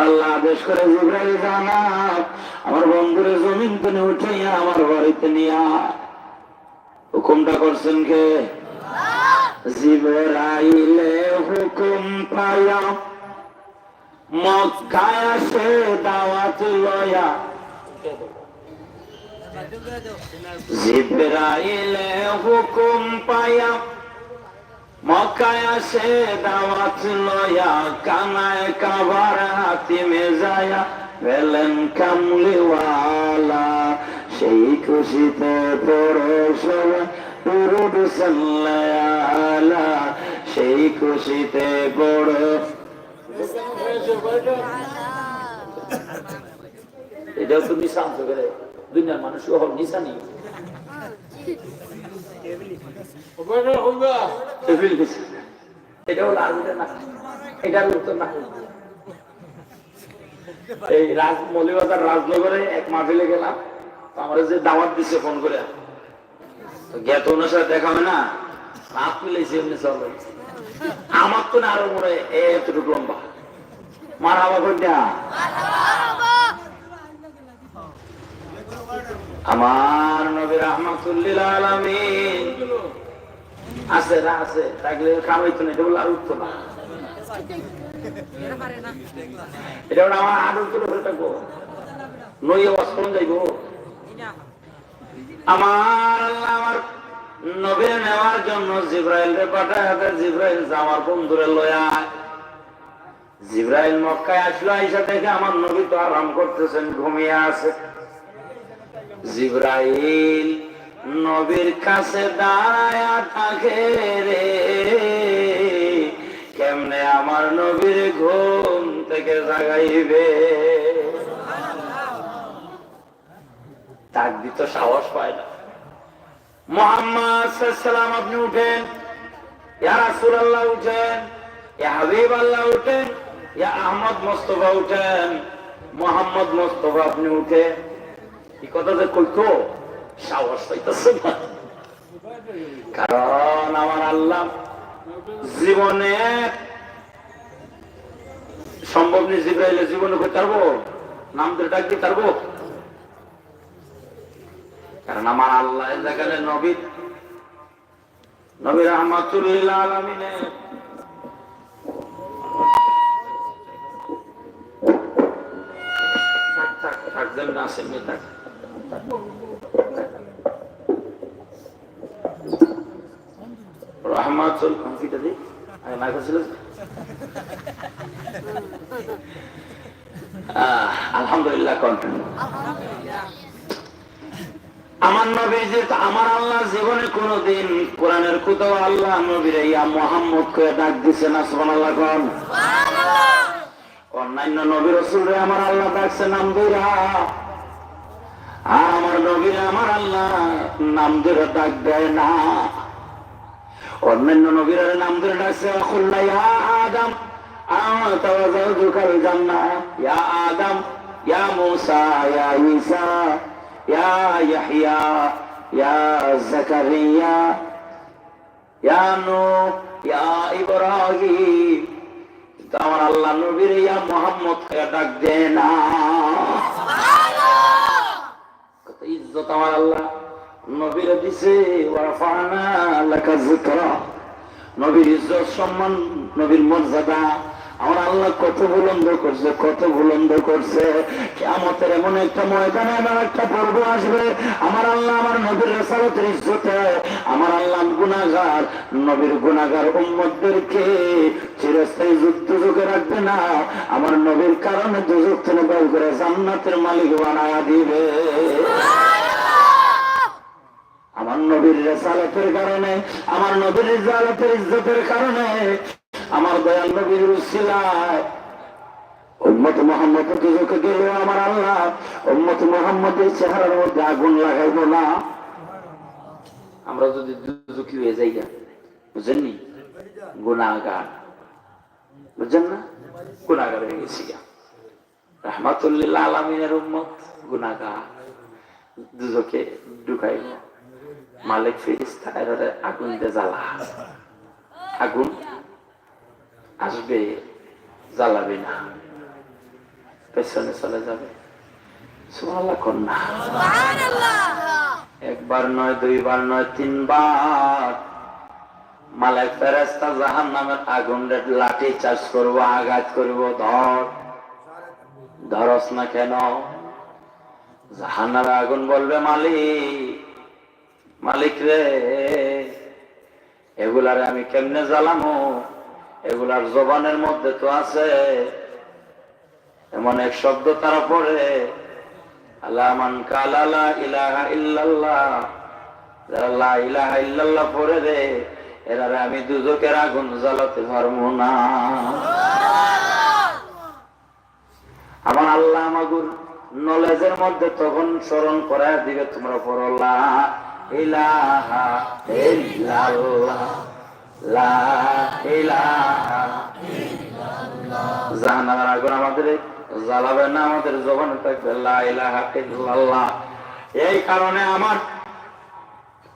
আল্লাহ আদেশ করে জিবরাইল জানা আমার বন্ধুরে জমিন থেকে উঠাইয়া আমার বাড়িতে নিয়া হুকুমটা করছেন কে? জিবরাইলে হুকুম পায়া মক্কায় আসে দাওয়াত লয়া। জিবরাইলে হুকুম পায়া মক্কায় আসে দাওয়াত লয়া, কানায় কাবার হাতিমে যায়া পেলেন কামলিওয়ালা। সেই খুশিতে পড়ে সবাই দুরূদ সাল্লাল্লাহু, সেই খুশিতে পড়ে। এটাও তো নিশান তো করে দুনিয়ার মানুষ হল নিশানি। এটা হলো আরবিটা না, এটার উত্তর না। এই মৌলিবাজার রাজনগরে এক মাহফিলে গেলাম, আমার যে দাওয়াত দিচ্ছে ফোন করে, জ্ঞাত ওনার সাথে দেখা হয় না, হাত মিলেছে এমনি চলে। আমার তো না আরো মনে এতটুকু লম্বা মার হাওয়া কোনটা। আমার নবী রাহমাতুল লিল আলামিন আছে না, আছে থাকলে খাওয়াইতো না, এটা বলে আর উঠতো না। এটা আমার আদর করে হয়ে থাকবো নইয়ে অস্ত্রণ যাইবো। আমার আল্লাহ আমার নবীর নেওয়ার জন্য জিবরাইল রে পাঠায়, জিবরাইল আমার বন্ধুরে লয়া। জিবরাইল মক্কায় আসলো, আইসা দেখে আমার নবী তো আরাম করতেছেন, ঘুমিয়ে আছে। জিবরাইল নবীর কাছে দাঁড়ায়া থাকে রে, কেমনে আমার নবীর ঘুম থেকে জাগাইবে। ডাক দিতে সাহস পায় না। মুহাম্মদ সাল্লাল্লাহু আপনি উঠেন, ইয়া রাসূলুল্লাহ উঠেন, ইয়া হাবিবাল্লাহ উঠেন, ইয়া আহমদ মুস্তাফা উঠেন, মুহাম্মদ মুস্তাফা আপনি উঠেন। এই কথা যে কইতো সাহস পাইতেছে না, কারণ আমার আল্লাহ জীবনে সম্ভব নেই জিবরাইলের জীবনে করতে পারবো, নাম ধরে ডাক দিতে পারবো, কারণ আমার আল্লাহ যেখানে নবী রাহমাতুল লিল আলামিনে থাকবেন না, আসেন না থাক রহমাতুল কনফিটা দি আগে না করছিল। আলহামদুলিল্লাহ আমার নবী যে আমার আল্লাহ জীবনে কোনদিন কোরআনের কোথাও আল্লাহ নবীর ইয়া মুহাম্মদ করে ডাক দিছে না? সুবহানাল্লাহ কোন। অন্যান্য নবী রাসূলরে আমার আল্লাহ ডাকছে নাম ধরে, আর আমার নবীরে আমার আল্লাহ নাম ধরে ডাক দেয় না। অন্যান্য নবীর নাম ধরে ডাকছে আল্লাহ ইয়া আদম আনতা ওয়া যাওজুকাল জান্নাহ, ইয়া আদম, ইয়া মূসা, ইয়া ঈসা, ইয়া ইয়াহইয়া, ইয়া যাকারিয়া, ইয়া নূহ, ইয়া ইব্রাহিম। আমার আল্লাহ নবীর ইয়া মুহাম্মদ কে ডাক দেয় না। কত ইজ্জত আমার আল্লাহ নবীরে দিছে। ওয়ারাফা'না লাকা যিকরা, নবীর ইজ্জত সম্মান, নবীর মর্যাদা আমার আল্লাহ কত বুলন্দ করছে, কত বুলন্দ করছে। কিয়ামতের এমন একটা ময়দানে এমন একটা পর্ব আসবে, আমার আল্লাহ আমার নবীর রিসালাতের ইজ্জতে আমার আল্লাহ গুনাহগার নবীর গুনাহগার উম্মতদেরকে চিরস্থায়ী দুর্যোগে রাখবে না, আমার নবীর কারণে দুর্যোগ থেকে বের করে জান্নাতের মালিক বানায়া দিবে। আমার নবীর রিসালাতের কারণে, আমার নবীর রিসালাতের ইজ্জতের কারণে, আমার দয়াল নবীর উসিলায় উম্মত মুহাম্মদের দুজকে গেলে আমার আল্লাহ উম্মত মুহাম্মদের চেহারার মধ্যে আগুন লাগাইব না। আমরা যদি দুজকি হয়ে যাই, বুঝেননি, গুনাহগার, বুঝছেন না, গুনাহগার হয়ে গেছি। রাহমাতুল লিল আলামিনের উম্মত গুনাহগার, দুজকে ঢুকাইব মালিক ফেরেশতা এর আগুন দিয়ে জ্বালা, আগুন আসবে জ্বালাবে না। পেছনে চলে যাবে। সুবহানাল্লাহ কন্যা একবার নয়, দুইবার নয়, তিনবার মালাক ফেরেশতা জাহান্নামের আগুনের লাঠি চার্জ করবো, আঘাত করবো, ধরস না কেন? জাহান্নামের আগুন বলবে, মালিক রে, এগুলারে আমি কেমনে জ্বালামো? এগুলার জবানের মধ্যে তো আছে এমন এক শব্দ, তারা পড়ে আল্লাহ মান কালা লা ইলাহা ইল্লাল্লাহ, যারা লা ইলাহা ইল্লাল্লাহ পড়ে রে, এরারে আমি দুজকের আগুন জ্বালাতে পারবো না। আমার আল্লাহ আমাগুর নলেজের মধ্যে তখন স্মরণ করায় দিবে, তোমরা পড়ো লা ইলাহা ইল্লাল্লাহ, লা ইলাহা ইল্লাল্লাহ। জাহান্নামের আগুন আমাদের জ্বালাবে না, আমাদের জবানে থাকবে লা ইলাহা ইল্লাল্লাহ। এই কারণে আমার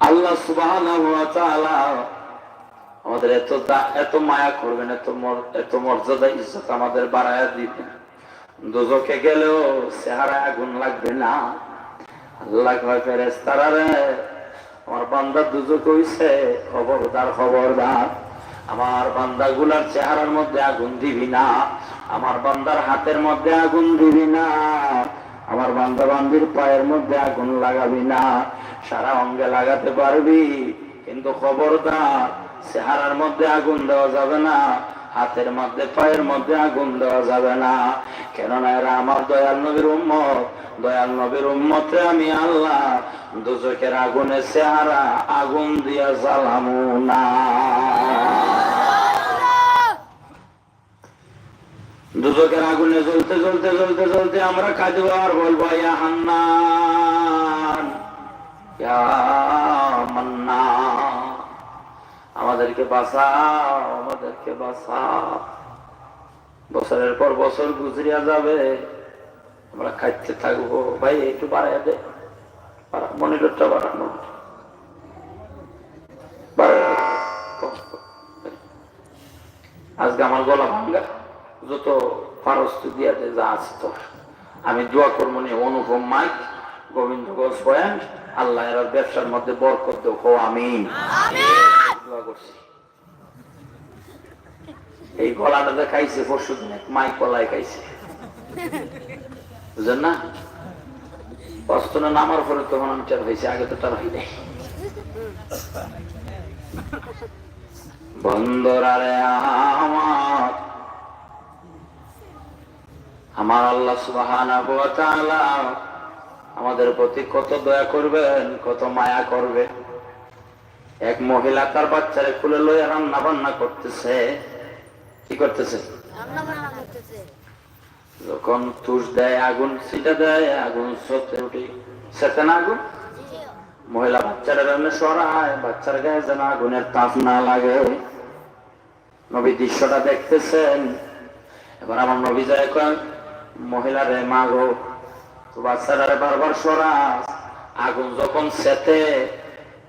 আল্লাহ সুবহানাহু ওয়া তাআলা আমাদের এত মায়া করবেন, এত মর্যাদা ইজ্জত আমাদের বাড়ায়া দিবেন। দোজখে গেলেও চেহারা আগুন লাগবে না। আল্লাহ কয় ফেরেশতারা রে, আমার বান্দা দুজক হইছে, খবরদার আমার বান্দাগুলার চেহারার মধ্যে আগুন দিবি না, আমার বান্দার হাতের মধ্যে আগুন দিবি না, আমার বান্দা বান্দির পায়ের মধ্যে আগুন লাগাবি না। সারা অঙ্গে লাগাতে পারবি, কিন্তু খবরদার চেহারার মধ্যে আগুন দেওয়া যাবে না, হাতের মধ্যে পায়ের মধ্যে আগুন দেওয়া যাবে না। কেননা এরা আমার দয়াল নবীর উম্মত, দয়াল নবীর উম্মতে আমি আল্লাহ দুজকের আগুনে চেহারা আগুন দিয়া জ্বালামু না। দুজকের আগুনে জ্বলতে জ্বলতে জ্বলতে জ্বলতে আমরা কাঁদব আর বলবো ইয়া হান্নান, ইয়া মান্নান, আমাদেরকে বাঁচাও, আমাদেরকে বাঁচাও। বছরের পর বছর গুজরিয়া যাবে, আমরা খাইতে থাকবো। ভাই একটু বাড়াইয়া দে, মনিটরটা বাড়ানো, আজকে আমার গলা ভাঙ্গা, যত ফারস্ত দিয়া দে যা আছে তোর। আমি দোয়া করবো নি, অনুপম মাইক, গোবিন্দগঞ্জ পয়েন্ট, আল্লাহ এর ব্যবসার মধ্যে বরকত দেও, হো আমিন। দোয়া করছি। এই গলাটা যে খাইছে পরশু দিন মাইক গলায় খাইছে, বুঝলেন না? অস্তনে নামার পরে তখন আমি চার হয়েছে, আগে তো তার হয় নাই। বন্ধুরারে আমার আল্লাহ সুবহানাহু ওয়া তাআলা আমাদের প্রতি কত দয়া করবেন, কত মায়া করবে। এক মহিলা তার বাচ্চারে খুলে লইয়া রান্না বান্না করতেছে। কি করতেছে? যখন তুষ দেয়, আগুন ছিটা দেয়, আগুন সেতে না আগুন, মহিলা বাচ্চারা সরায়, বাচ্চার গায়ে যেন আগুনের তাপ না লাগে। নবী দৃশ্যটা দেখতেছেন। এবার আমার নবী যায় কয়, মহিলা রে মা গো, তো বাচ্চারা বারবার সরাস, আগুন যখন সেতে,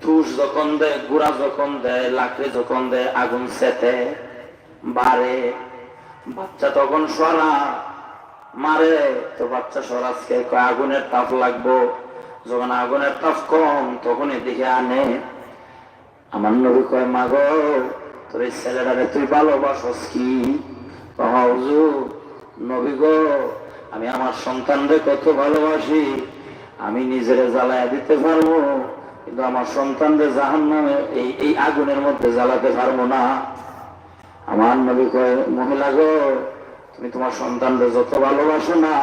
তুষ যখন দেয়, গুড়া যখন দেয়, লাকড়ি যখন দেয়, আগুন সেতে বাড়ে, বাচ্চা তখন সরা মারে, তো বাচ্চা সরাজকে কয় আগুনের তাপ লাগবো। যখন আগুনের তাপ কম, তখন এদিকে আনে। আমার নবী কয় মা গো, তোর এই ছেলেটারে তুই ভালোবাসস কি? হুজুর নবী গো, আমি আমার সন্তানরে কত ভালোবাসি, আমি নিজেরে জ্বালায় দিতে পারবো, কিন্তু আমার সন্তানরে জাহান্নামে এই আগুনের মধ্যে জ্বালাতে পারবো না। আমার নবী কয় মহিলা গো, তুমি তোমার সন্তানরে যত ভালোবাসো না,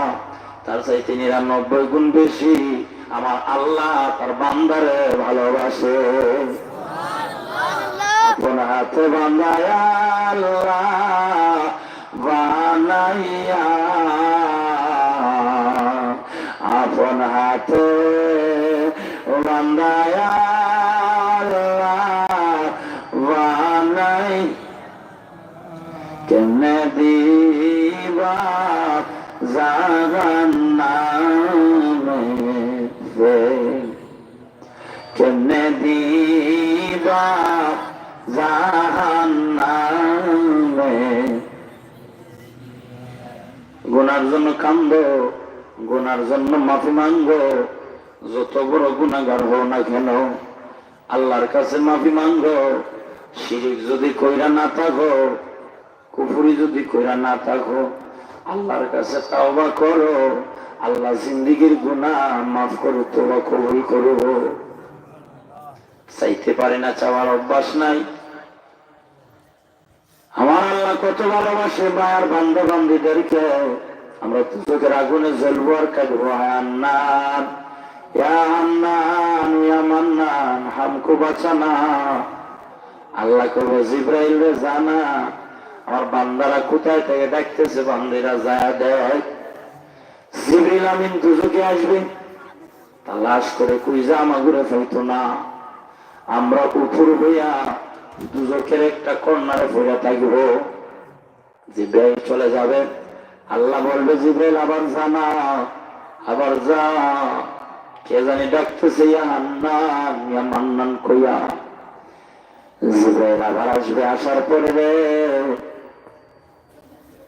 তার চাইতে 99 গুণ বেশি আমার আল্লাহ তার বান্দারে ভালোবাসে। আপন হাতে বান্দায়া আল্লাহ বানাইয়া, আপন হাতে বান্দায়া আল্লাহ বানাই, কেমনে দিবা জাহান্নামে, কেমনে দিবা জাহান্নামে। গুনাহ গুনার জন্য কান্দো, গুনার জন্য মাফি মাঙ্গো। যত বড় গুনাহগার হও না কেন আল্লাহর কাছে মাফি মাঙ্গো। শিরিক যদি কইরা না থাকো, কুফরি যদি কইরা না থাকো, আল্লাহর কাছে তাওবা করো। আল্লাহ জিন্দেগীর গুনাহ মাফ করো, তওবা কবুল করো। চাইতে পারি না, চাওয়ার অভ্যাস নাই। আমার আল্লাহ কত ভালোবাসে মায়ার বান্দা বান্দীদেরকে। আমরা তো চোখের আগুনে জ্বলবো আর কাঁদবো, হায় আন্নান ইয়া আন্নান ইয়া মান্নান হামকো বাঁচানা। আল্লাহ কবে জিব্রাইল রে জানা আমার বান্দারা কোথায় থেকে ডাকতেছে, বান্দিরা যায় দেখ। জিবরিল আমিন দুজকে আসবে, তালাশ করে কুইজা আমাগুরে ফেলতো না। আমরা উপর হইয়া দুজকের একটা কর্নারে পড়ে থাকব। জিব্রাইল চলে যাবে, আল্লাহ বলবে জিব্রাইল আবার জানা, আবার যা। কে জানি ডাকতেছে ইয়া হান্নান ইয়া মান্নান কইয়া। জিব্রাইল আবার আসবে, আসার পরে রে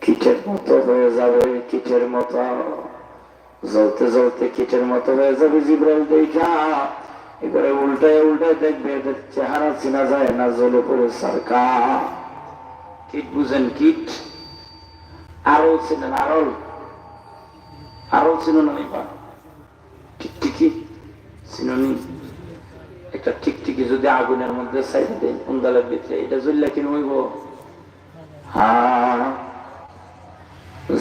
কীটের মতো হয়ে যাবে, কীটের মতো জ্বলতে জ্বলতে কীটের মতো হয়ে যাবে। জিব্রাইল দেখা এবারে উল্টায় উল্টায় দেখবে, এদের চেহারা চেনা যায় না, জ্বলে পড়ে সারকা। কীট বুঝেন? কীট আরল চিনেন? আরল আরল চিনুন? টিকটিকি চিনুনি? একটা টিকটিকি যদি আগুনের মধ্যে চাইতে দেন উন্দালের ভিতরে, এটা জ্বললে কিনে হইব? হ্যাঁ,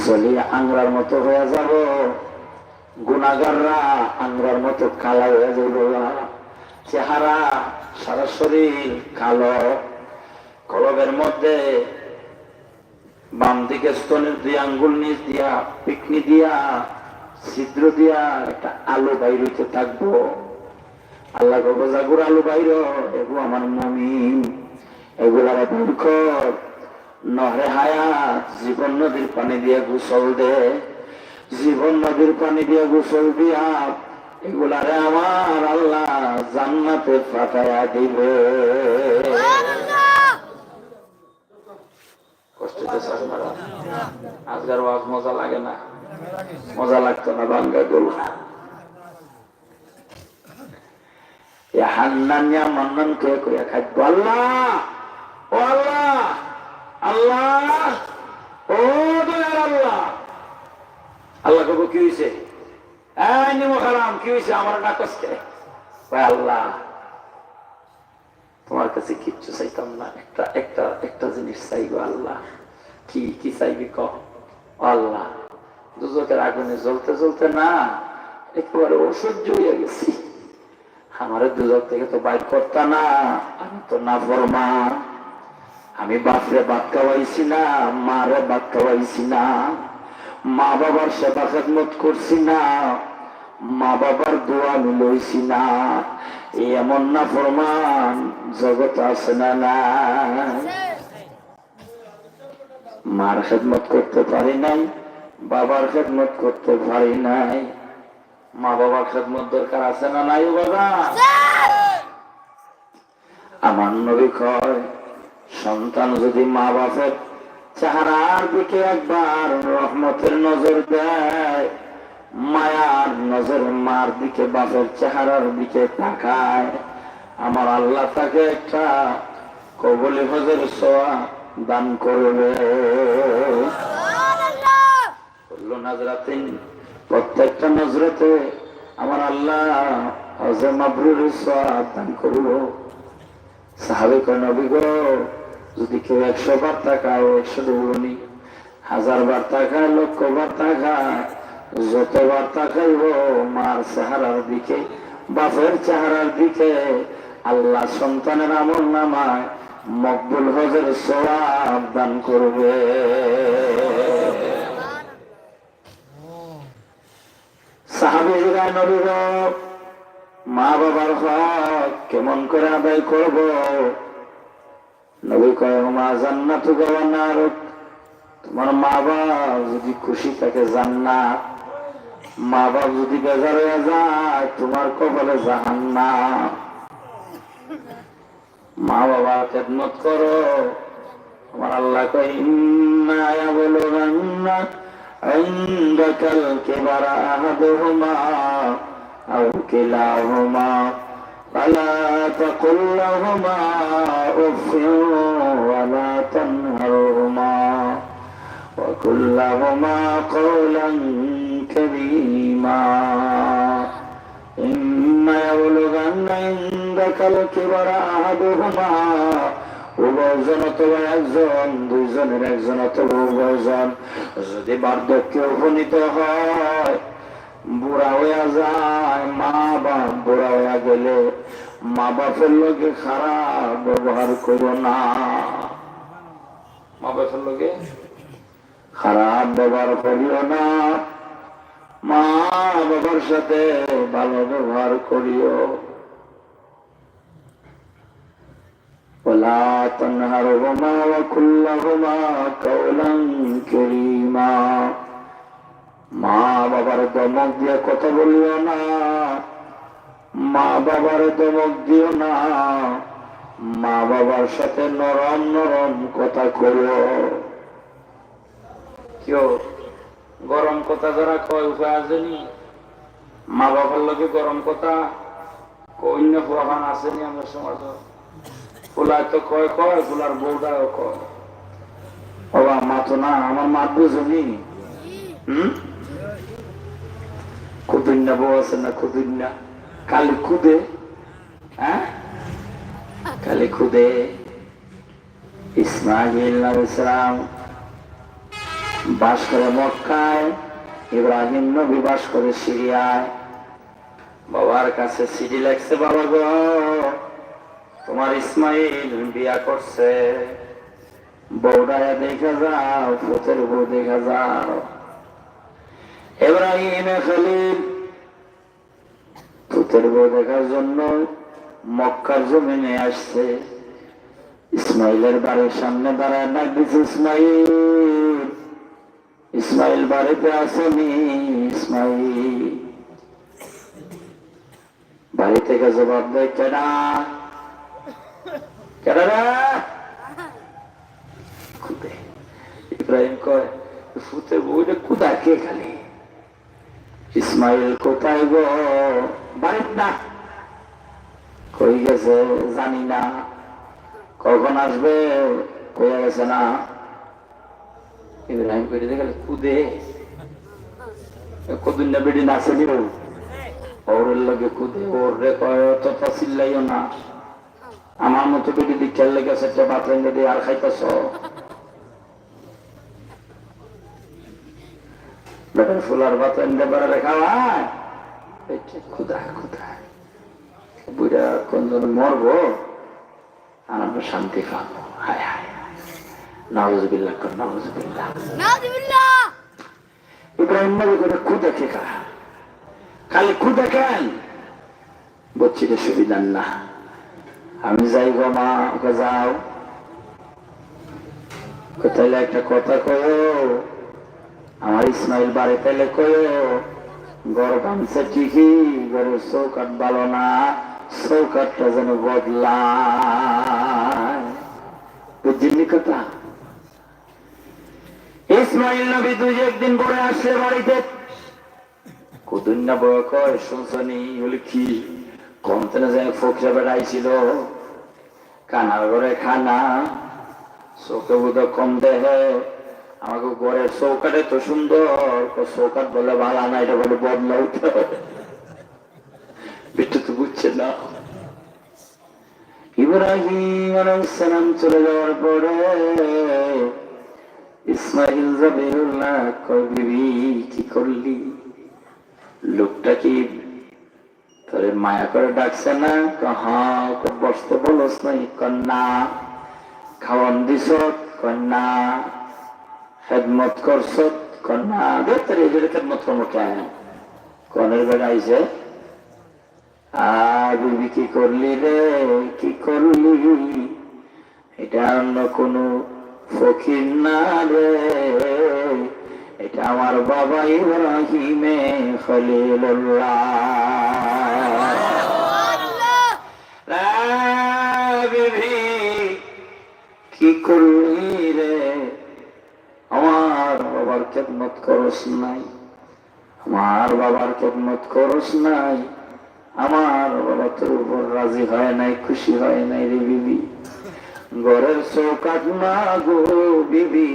জ্বলি আংরার মতো হয়ে যাব। গুনাহগাররা আংরার মতো কালো হয়ে যাইব, চেহারা সারা শরীর কালো। কলবের মধ্যে বাম দিকে স্তনের 2 আঙ্গুল নিচ দিয়া পিকনি দিয়া ছিদ্র দিয়া একটা আলো বাইর হইতে থাকবো। আল্লাহ গো জাগুর আলো বাইর, এগো আমার মুমিন, এগুলার বাইর কর। নহরে হায়াত জীবন নদীর পানি দিয়ে গোসল দে, জীবন নদীর পানি দিয়ে গোসল দিয়া এগুলারে আমার আল্লাহ জান্নাতে পাঠায়া দিবে। আজকের ওয়াজ মজা লাগে না? মজা লাগতো না? বাঙ্গা গরু হান্নান ইয়া মান্নান কে কইয়া খাইব। আল্লাহ, ও আল্লাহ, আল্লাহ, ও দয়ার আল্লাহ। আল্লাহ কব কি হয়েছে? কি হয়েছে? আমার নাকসকে আল্লাহ তোমার কাছে কিচ্ছু চাইতাম না, একটা একটা একটা জিনিস চাইবো আল্লাহ। কি কি চাইবি ক? আল্লাহ দুজকের আগুনে জ্বলতে জ্বলতে না একেবারে অসহ্য হইয়া গেছি। আমার দুজক থেকে তো বাইর করতা না, আমি তো না ফরমান। আমি বাপরে ভাত খাওয়াইছি না, মারে ভাত খাওয়াইছি না, মা বাবার সেবা খেদমত করছি না, মা বাবার দোয়া আমি লইছি না। এমন না ফরমান জগৎ আছে না? না, মার খেদমত করতে পারি নাই, বাবার খেদমত করতে পারি নাই। মা বাবার খেদমত দরকার আছে না নাই বাবা? আমার নবী কয় সন্তান যদি মা বাপের চেহারার দিকে একবার রহমতের নজর দেয়, মায়ার নজর মার দিকে বাপের চেহারার দিকে তাকায়, আমার আল্লাহ তাকে একটা কবুলি হজের সোয়া দান করবে। প্রত্যেকটা নজরতে আমার আল্লাহ হজে মাবরুরের সোয়া দান করব। সাহাবে কয় নবী গো, যদি কেউ 100 বার তাকায়, 100 দৌড়নি, 1000 বার তাকায়, 1,00,000 বার তাকায়, যতবার তাকাইব মার চেহারার দিকে বাপের চেহারার দিকে, আল্লাহ সন্তানের আমল নামায় মকবুল হজের সওয়াব দান করবে। সাহাবীরা নবীর মা বাবার হক কেমন করে আদায় করব? নবী কয় মা জান্নাতু ওয়া নারুক। তোমার মা বাপ যদি খুশি থাকে জান্নাত, মা বাপ যদি বেজার হয়ে যায় তোমার কপালে জাহান্নাম। মা বাবা খেদমত করো। আমার আল্লাহ কয় ইন্না ইয়াবলুগান্না عندك الكبر أحدهما أو كلاهما فلا تقل لهما أف ولا تنهرهما وقل لهما قولا كريما إما يبلغن عندك الكبر أحدهما উভয়জন অথবা একজন, দুইজনের একজন অথবা উভয়জন যদি বার্ধক্যে উপনীত হয়, বুড়া হইয়া যায়, মা বাপ বুড়া হইয়া গেলে মা বাপের লোকে খারাপ ব্যবহার করো না। মা বাপের লোকে খারাপ ব্যবহার করিও না, মা বাবার সাথে ভালো ব্যবহার করিও। ولا تنهرهما وقل لهما قولا كريما মা বাবার ধমক দিয়ে কথা বলিও না, মা বাবার ধমক দিও না, মা বাবার সাথে নরম নরম কথা করো। কেউ গরম কথা যারা কয় উপায় আসেনি, মা বাবার লোকে গরম কথা কইন্য প্রধান আসেনি আমাদের সমাজ। ফুলায় তো কয় কয়, ফুলার বউটাও কয়, বাবা মা তো না, আমার মা বুঝুনি। কুদুন্যা বউ আছে না, কুদুন্যা কালি খুদে, হ্যাঁ কালি খুদে। ইসমাইল আলাইহিস সালাম বাস করে মক্কায়, ইব্রাহিম নবী বাস করে সিরিয়ায়। বাবার কাছে চিঠি লেখছে, বাবা গো তোমার ইসমাইল বিয়া করছে, বউডায় দেখা যাও, পুতের বউ দেখা যাও। ইব্রাহিম খলিল পুতের বউ দেখার জন্য মক্কার জমিনে আসছে। ইসমাইলের বাড়ির সামনে দাঁড়ায় ডাক দিচ্ছে, ইসমাইল, ইসমাইল বাড়িতে আসেনি? ইসমাইল বাড়ি থেকে জবাব দেয়, কেনা ইব্রাহিম কয়, ফুতের বউটা কোথায়, কে খালি? ইসমাইল কোথায় গো? বাড়ির না। কই গেছে জানি না, কখন আসবে কইয়া গেছে না। ইব্রাহিম কই গেল কুদে, কদিন না বেড়ি নাচে নিব ওরের লগে কুদে, ওর রে কয় তত চিল্লাইও না, আমার মতো বেটি দীক্ষার লেগে সেটা ভাত রেঙ্গে দিয়ে আর খাইতেছ। বেটার ফুলার ভাত রেঙ্গে বেড়ে খাওয়ায়, কোথায় কোথায় বুড়া কোন মরবো আর আমরা শান্তি পাবো। হায় হায়, নাউজুবিল্লাহ কর, নাউজুবিল্লাহ। ইব্রাহিম নবী করে খুদে কে খায়, খালি খুদে কেন? বলছি রে সুবিধা না, আমি যাই গো মা। ওকে যাও, তাহলে একটা কথা কয়ো, আমার ইসমাইল বাড়ি পেলে কয়ো গড় বানছে ঠিকই, গড়ের চৌকাট ভালো না, চৌকাটটা যেন বদলায়। বুঝলি কথা? ইসমাইল নবী দুই একদিন পরে আসলে বাড়িতে, কুদুন্না বয় কয়, শুনছনি? বলে কি? কমতে যে ফকরা বেড়াইছিল, কানার ঘরে খানা, চোখে বোধ কম দেহে, আমাকে ঘরের চৌকাটে তো সুন্দর, চৌকাট বলে ভালো না, এটা বলে বদলা উঠতে হবে। বিট্টু তো বুঝছে না। ইব্রাহিম আলাইহিস সালাম চলে যাওয়ার পরে ইসমাইল জাবিরুল্লাহ কয়, বিবি কি করলি? লোকটা কি তোরে মায়া করে ডাকছে না? হ্যাঁ। বসতে বলস নাই? কন্যা। খাওয়ান দিস? কন্যা। খেদমত করছ? কন্যা। তোর এই খেদমত করবো কেন? কনের বেড়া আইছে। আর বিবি কি করলি রে, কি করলি? এটা অন্য কোন ফকির না রে, এটা আমার বাবা ইব্রাহিমে খলিলুল্লাহ। কি করলি রে? আমার বাবা বাবার খেদমত করস নাই, আমার বাবার খেদমত করস নাই, আমার বাবা তোর উপর রাজি হয় নাই, খুশি হয় নাই রে বিবি। ঘরের চৌকাট না গো বিবি,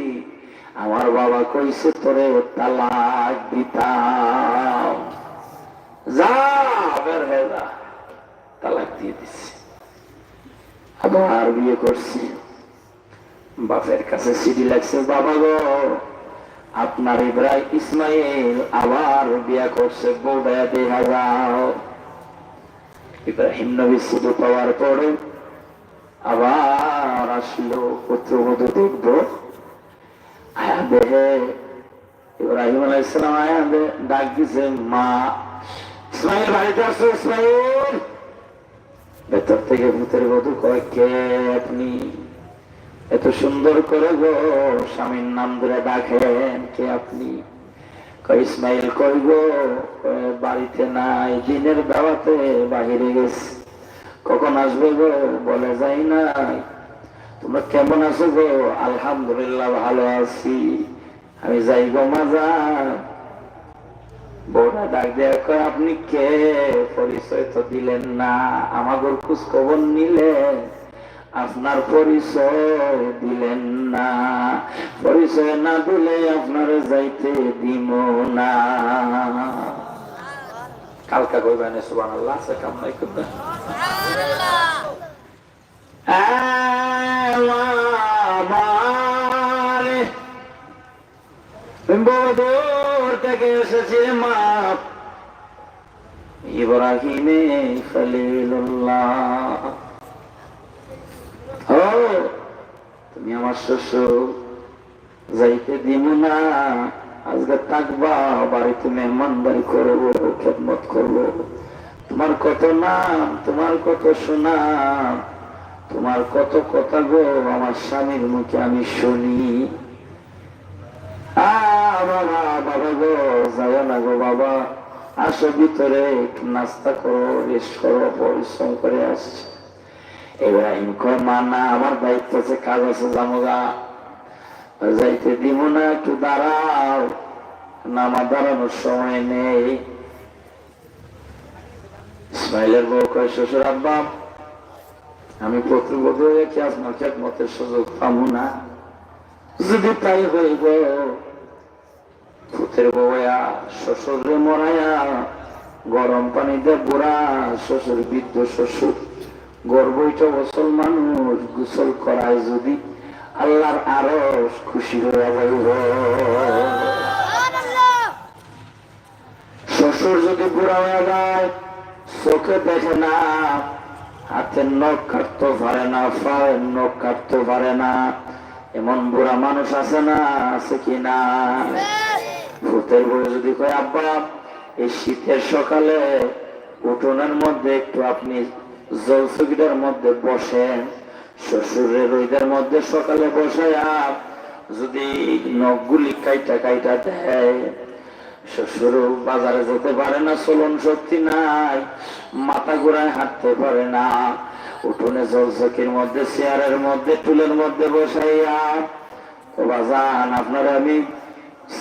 আমার বাবা কইছে তোরে তালাক দিতাম, যা বের হয়ে যা, তালাক দিয়ে দিছি। আবার বিয়ে করছি, বাপের কাছে চিঠি লাগছে, বাবা গো আপনার ইব্রাহিম ইসমাইল আবার বিয়া করছে, বউটা দেখা যাও। ইব্রাহিম নবী চিঠি পাওয়ার পরে আবার আসলো পুত্রবধূ দেখবো, আয়া দেহে ইব্রাহিম আলাইহিস সালাম আয়া ডাক দিছে, মা ইসমাইল বাড়িতে আসো, ইসমাইল। ভেতর থেকে ভূতের বধূ কয়, কে আপনি? এত সুন্দর করে গো স্বামীর নাম ধরে ডাকেন, কে আপনি? কয় ইসমাইল কই গো? বাড়িতে নাই, দিনের দাওয়াতে বাহিরে গেছে। কখন আসবে গো? বলে যাই নাই। তোমরা কেমন আছো গো? আলহামদুলিল্লাহ ভালো আছি। আমি যাই গো মাজা। বউরা ডাক দেয়া কয়, আপনি কে? পরিচয় তো দিলেন না, আমাদের খোঁজ খবর নিলেন, আপনার পরিচয় দিলেন না। পরিচয় না দিলে আপনার যাইতে দিব না। কালকা কইবেন সুবহানাল্লাহ, আছে কাম নাই করবেন। বদর থেকে এসেছে মা ইব্রাহিমে খলিলুল্লাহ। ও তুমি আমার শ্বশুর, যাইতে দিব না, আজকে থাকবা, বাড়িতে মেহমানদারি করবো, খেদমত করবো। তোমার কত নাম, তোমার কত সুনাম, তোমার কত কথা গো আমার স্বামীর মুখে আমি শুনি। বাবা, বাবা গো যাও না গো বাবা, আসো ভিতরে, নাস্তা করো, রেস্ট করো, পরিশ্রম করে আসছে। ইব্রাহিম কয়, মা না, আমার দায়িত্ব আছে, কাজ আছে, জামগা, যাইতে দিব না, একটু দাঁড়াও না, আমার দাঁড়ানোর সময় নেই। ইসমাইলের বউ কয়, শ্বশুর আব্বা, আমি পুত্রবধূ হয়ে কি আপনার খেদমতের সুযোগ পাবো না? যদি তাই হইব, পুতের বউয়া শ্বশুরে মরাইয়া গরম পানিতে বুড়া শ্বশুর, বৃদ্ধ শ্বশুর, গর্বইটা গোসল মানুষ গোসল করায় যদি, আল্লাহর আরো খুশি হয়ে যাইব। শ্বশুর যদি বুড়া হয়ে যায়, চোখে দেখে না, হাতের নখ কাটতে পারে না, পায়ের নখ কাটতে পারে না, এমন বুড়া মানুষ আছে না? আছে কিনা? ভূতের বউ যদি কয়, আব্বা এই শীতের সকালে উঠোনের মধ্যে একটু আপনি জলচকিটার মধ্যে বসেন, শ্বশুরের রোদের মধ্যে সকালে বসায়া যদি নখগুলি কাইটা কাইটা দেয়, শ্বশুর বাজারে যেতে পারে না, চলন শক্তি নাই, মাথা ঘুরায় হাঁটতে পারে না, উঠোনে জলচকির মধ্যে, চেয়ারের মধ্যে, টুলের মধ্যে বসাইয়া, তো বাজান আপনারা আমি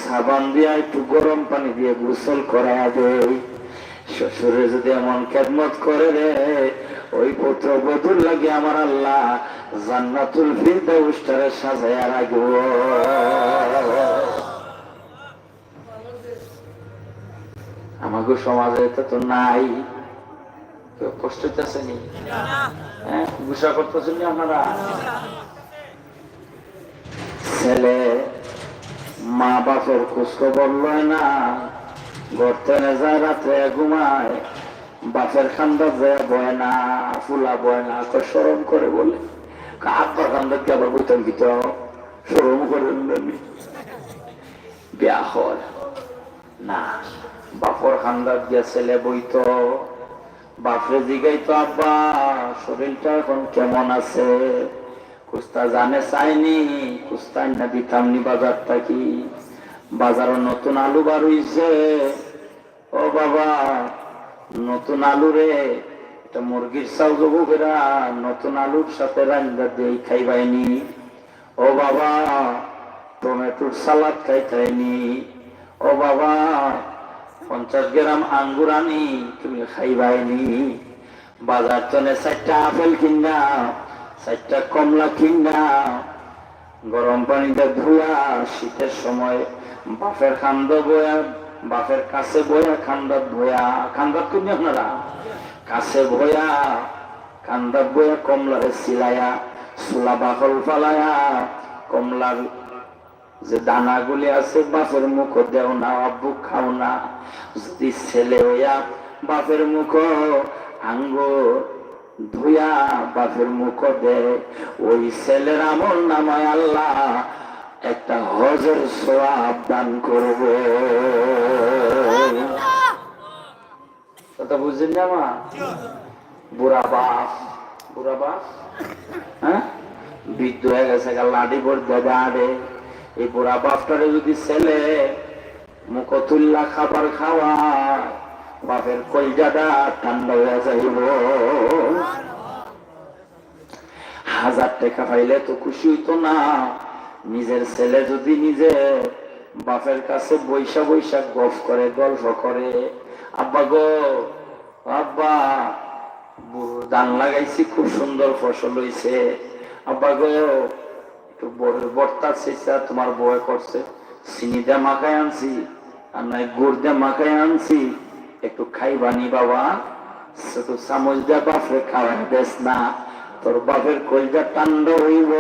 সাবান দিয়া একটু গরম পানি দিয়ে গোসল করাইয়া দেই। শ্বশুরে যদি এমন খেদমত করে রে, ওই পুত্র বধূর লাগে আমার আল্লাহ জান্নাতুল ফিরদাউসটারে সাজাইয়া রাখব। আমাকে সমাজে এটা তো নাই, কেউ কষ্ট হইতেছেনি, হ্যাঁ গুসা করতেছেন আপনারা। ছেলে মা বাপের খোঁজখবর লয় না, গড়তে যায়, রাত্রে ঘুমায়, বাপের খান্দার যায় বয় না, ফুলা বয় না, সরম করে বলে, আব্বার খান্দার কি আবার বইতাম কি, তো সরম করে বিয়া হল না, বাপর খান্দার গিয়া ছেলে বইত, বাপরে জিগাইতো, আব্বা শরীরটা এখন কেমন আছে? কুস্তা জানে চাইনি, কুস্তাই না দিতামনি বাজার থাকি, বাজারে নতুন আলু বার হইছে, ও বাবা নতুন আলু রে, এটা মুরগির চাউ জবু ফেরা, নতুন আলুর সাথে রান্না দিয়ে খাইবাইনি। ও বাবা টমেটোর সালাদ খাইতাইনি। ও বাবা 50 গ্রাম আঙ্গুর আনি তুমি খাইবাইনি। বাজার চলে 4টা আপেল কিনা 4টা কমলা কিনা গরম পানিতে ধুয়া শীতের সময় বাপের খান্দ বয়া বাপের কাছে বয়া খান্দাত বয়া খান্দাত কিনি আপনারা কাছে বয়া কান্দাত বয়া কমলারে সিলাইয়া চুলা বাকল ফালাইয়া কমলার যে দানাগুলি আছে বাপের মুখ দেও না, আব্বু খাও না। যদি ছেলে হইয়া বাপের মুখ আঙ্গুর ধুয়া বাপের মুখ দে, ওই ছেলের আমল নামায় আল্লাহ একটা হজের সওয়াব দান করবে। কথা বুঝছেন না মা? বুড়া বাপ হ্যাঁ বৃদ্ধ হয়ে গেছে, লাডি ভর দেবে আড়ে। এই বুড়া বাপটারে যদি ছেলে মুখ তুল্লা খাবার খাওয়া বাপের কলজাটা ঠান্ডা হয়ে যাইব। 1000 টাকা পাইলে তো খুশি হইতো না। নিজের ছেলে যদি নিজে বাপের কাছে বৈশা বৈশা গল্প করে, আব্বা গো আব্বা ধান লাগাইছি খুব সুন্দর ফসল হইছে, আব্বা গো একটু বড়ের বর্তা চেষ্টা তোমার বয়ে করছে, চিনি দিয়ে মাখায় আনছি আর নয় গুড় দিয়ে মাখায় আনছি, একটু খাইবানি বাবা, ছোট চামচ দিয়ে বাপরে খাওয়াই দেস না, তোর বাপের কলজা টান্ড হইব,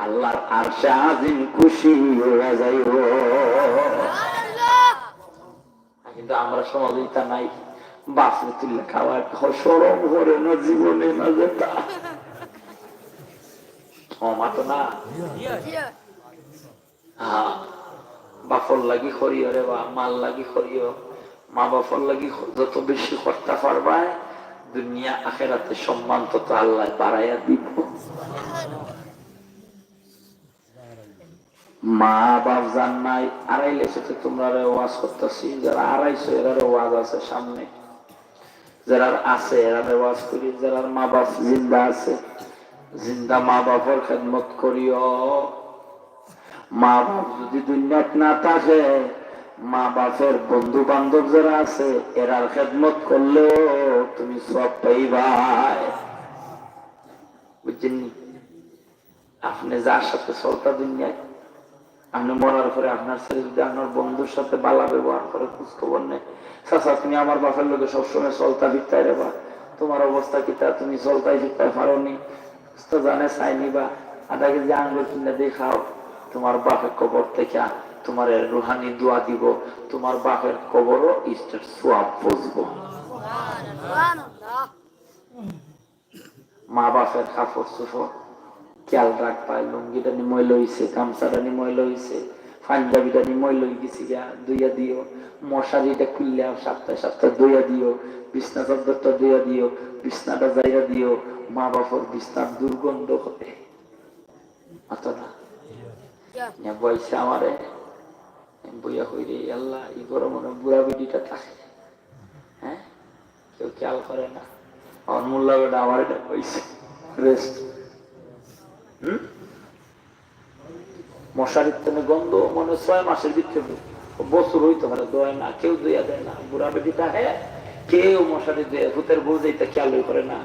আল্লাহর আরশে আজিম খুশি হয়ে যাইব। কিন্তু আমরা সমাজে নাই, বাপরে তুললে খাওয়া সরম করে না জীবনে না যেটা মাতো না। হ্যাঁ বাপর লাগি করিও রে বা মাল লাগি করিও, মা বাপর লাগি যত বেশি করতে পারবা দুনিয়া আখেরাতে সম্মান তত আল্লাহ বাড়াইয়া দিব। মা বাপ জান নাই আড়াইলে সাথে তোমরা ওয়াজ করতেছি, যারা আড়াইশো এরার ওয়াজ আছে সামনে, যারা আছে এরারে ওয়াজ করি, যারা মা বাপ জিন্দা আছে জিন্দা মা বাপের খেদমত করিও। মা বাপ যদি দুনিয়াত না থাকে মা বাপের বন্ধু বান্ধব যারা আছে এরার খেদমত করলেও তুমি সব পাইবাই। বুঝছেন? আপনি যার সাথে চলতা দুনিয়ায়, আপনি মরার পরে আপনার ছেলে যদি আপনার বন্ধুর সাথে বালা ব্যবহার করে খোঁজ খবর নেই, চাচা তুমি আমার বাপের লোকে সবসময় চলতা ফিরতাই রেবা, তোমার অবস্থা কি তা তুমি চলতাই ফিরতে পারো নি, জানে চাইনি বা আধা কেজি আঙ্গুর কিনে দিয়ে খাও, তোমার বাপের কবর থেকে তোমার রুহানি দোয়া দিব, তোমার বাপের কবরও ইষ্টের সোয়াব বসবো। মা বাপের কাপড় চোপড় খেয়াল রাখবা, লুঙ্গিটা নিময় লইছে, গামছাটা নিময় লইছে, পাঞ্জাবিটা নিময় লই গেছি গা দুইয়া দিও, মশারিটা খুললে সপ্তাহে সপ্তাহে দুইয়া দিও, বিছনা চাদরটা দুইয়া দিও, বিছনাটা জায়গা দিও, মা বাপর বিছনার দুর্গন্ধ হবে অতটা বয়সে আমারে বইয়া হইরে আল্লাহ ই গরম বুড়া বিডিটা থাকে, হ্যাঁ কেউ খেয়াল করে না, আমার মোল্লা বেটা আমার এটা হয়েছে রেস্ট। মশারির তেমনি গন্ধ মনে 6 মাসের ভিতরে বছর হইতে পারে দোয় না, কেউ দইয়া দেয় না, বুড়া বেটিটা হ্যাঁ কেউ মশারি দেয়, ভূতের বউ যেতে খেয়াল করে না,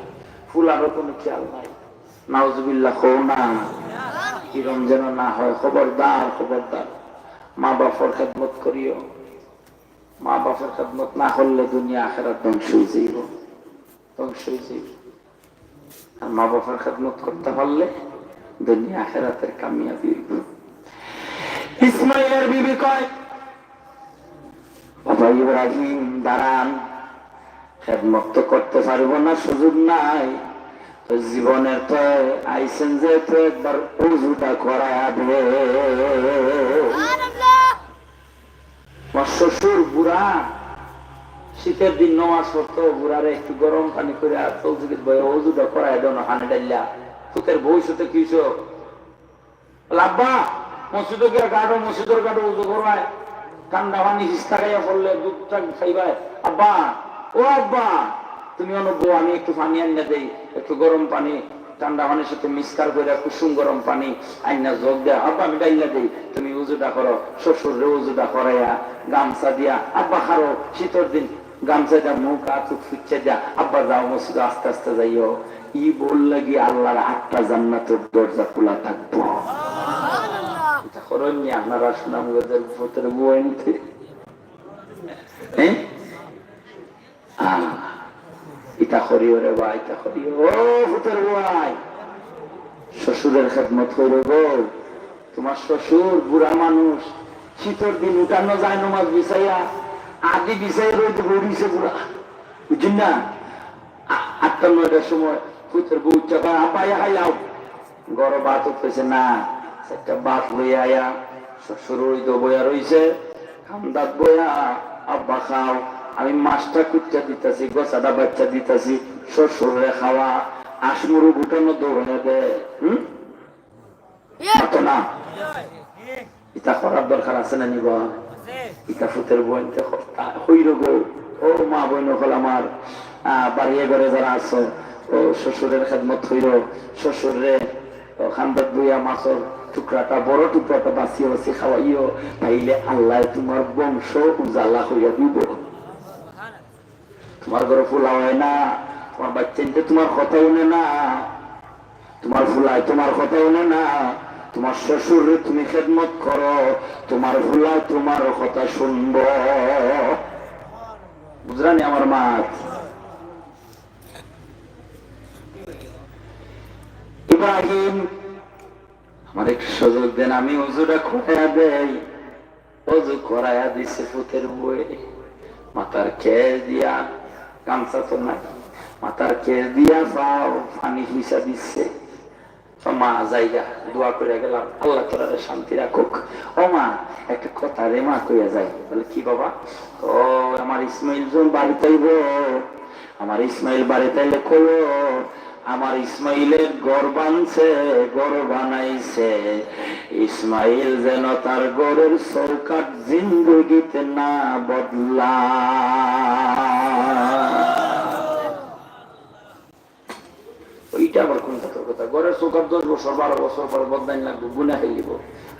ফুলারও কোনো খেয়াল নাই। নাউজুবিল্লাহ হো না, কিরম যেন না হয়। খবরদার খবরদার, মা বাপের খেদমত করিও। মা বাপের খেদমত না করলে দুনিয়া আখেরাত ধ্বংস হয়ে যাইব, ধ্বংস হয়ে যাইব। আর মা বাপের খেদমত করতে পারলে দুনিয়া আখেরাতের কামিয়াবি হইব। ইসমাইলের বিবি কয় বাবা ইব্রাহিম দাঁড়ান, খেদমত তো করতে পারবো না, সুযোগ নাই, জীবনের তো আইসেন যে তো একবার উজুটা করায়া দে। শ্বশুর বুড়া শীতের দিন নামাজ পড়তো, বুড়ারে একটু গরম পানি করে উজুটা করাই দেন হানে ডাইলা, তোদের ভবিষ্যতে কি লাভবা মসজিদে গিয়ে গাড়ো, মসজিদের গাড়ো উজু করায়, ঠান্ডা পানি হিস্তা খাইয়া পড়লে দুধটা খাইবাই, আব্বা ও আব্বা তুমি অনুভব আমি একটু পানি আনিয়ে দেই, একটু গরম পানি ঠান্ডা পানির সাথে মিক্সকার করে কুসুম গরম পানি আইনা যোগ দেয়া, আব্বা আমি ডাইলা দিই, তুমি উজুটা করো। শ্বশুরে উজুটা করাইয়া গামছা দিয়া, আব্বা খারো, শীতের দিন গামছা দিয়া মুখ আর চোখ ফুচ্ছে দিয়া, আব্বা যাও মসজিদ, আস্তে আস্তে যাইও। ই বললে কি আল্লাহর 8টা জান্নাতের দরজা খোলা থাকবো। এটা করেন নি আপনারা সুনামগঞ্জের ভূতের বইতে? ইটা করিও রে ভাই, ইটা করিও। ও ভূতের ভাই, শ্বশুরের খেদমত করো গো। তোমার শ্বশুর বুড়া মানুষ, শীতের দিন উঠানো যায় নমাজ বিছাইয়া, আদি বিছাই রইতে ঘুরিছে বুড়া, বুঝছেন না? 8টা 9টার সময় ভূতের বউ চাপা, আব্বা হাইলাও গড় বাত উঠতেছে না, একটা বাত লইয়া আয়া শ্বশুর ওই তো বইয়া রইছে, খান্দাত বইয়া, আব্বা খাও, আমি মাছটা কুচ্চা দিতেছি, গোছাটা বাচ্চা দিতেছি, শ্বশুরে খাওয়া। আসমুরু গুটানো দৌড়ে দে, না ইটা করার দরকার আছে না নিবা? ইটা ফুতের বোন হইল গো। ও মা বোন হল আমার, বাড়িয়ে ঘরে যারা আছো, ও শ্বশুরের খেদমত হইল, শ্বশুরে খান্দাত বইয়া মাছর টুকরাটা, বড় টুকরাটা বাঁচিয়ে বাঁচিয়ে খাওয়াইও, তাইলে আল্লাহ তোমার বংশ উজালা হইয়া দিব। তোমার ঘরে ফুলা হয় না, তোমার বাচ্চা তোমার কথা উনে না, তোমার ফুলায় তোমার কথা উনে না, তোমার শ্বশুর তুমি খেদমত করো, তোমার ফুলায় তোমার কথা শুনব। বুঝলানি আমার মা? ইব্রাহিম আমার একটু সুযোগ দেন, আমি অজুটা করাইয়া দেই। অজু করাইয়া দিছে ফুতের বই, মাথার খেয়ে দিয়া, গামছা তো নাই, মাথার খেয়ে দিয়া পাও পানি হিসা দিচ্ছে। মা যাইগা দোয়া করে গেলাম, আল্লাহ তোরা শান্তি রাখুক। ও মা একটা কথা রে মা কইয়া যাই। বলে কি বাবা? ও আমার ইসমাইল জন বাড়িতে আইব, আমার ইসমাইল বাড়িতে আইলে কইলো, আমার ইসমাইলের ঘর বানছে, ঘর বানাইছে, ইসমাইল যেন তার ঘরের চৌকাট জিন্দগিতে না বদলা। ওইটা আবার কোন কথা? ঘরের চৌকাট 10 বছর 12 বছর পর বদলাই লাগবো, গুনা খাইলিব।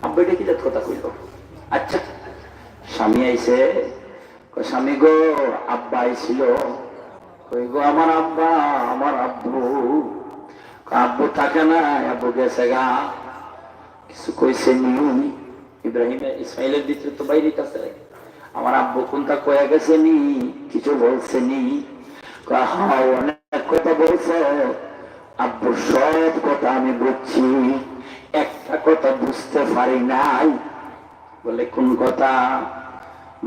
আব্বা এটা কি কথা কইল? আচ্ছা স্বামী আইছে, স্বামী গো আব্বা আইছিল, কই গো আমার আব্বা, আমার আব্বু। আব্বু থাকে না, আব্বু গেছে গা। কিছু কইছে নি? ইব্রাহিম ইসমাইলের দিতে তো বাইরে কাছে, আমার আব্বু কোনটা কয়ে গেছে নি? কিছু বলছে নি? হ্যাঁ অনেক কথা বলছে আব্বু, সব কথা আমি বুঝছি, একটা কথা বুঝতে পারি নাই। বলে কোন কথা?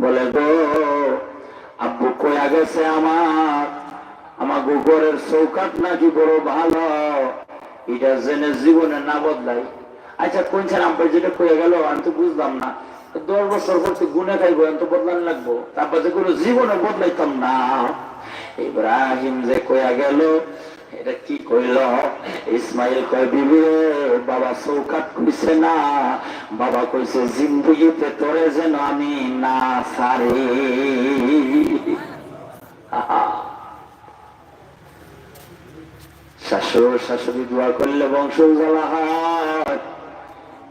বলে গো আব্বু কয়া গেছে আমার ঘরের চৌকাট নাকি বড় ভালো, এটা জেনে জীবনে না বদলাই। আচ্ছা কোনছেন আব্বা যেটা কয়ে গেল আমি তো বুঝলাম না, 10 বছর পর তো গুনে খাইবো, আমি তো বদলান লাগবো, তারপর যে কোনো জীবনে বদলাইতাম না। ইব্রাহিম যে কয়া গেল এটা কি কইল? ইসমাইল কয় বিবি বাবা চৌকাট কইছে না, বাবা কইছে জিন্দগিতে তোরে যেন আমি না ছাড়ি। শাশুড় শাশুড়ি দোয়া করলে বংশ জ্বালা হয়।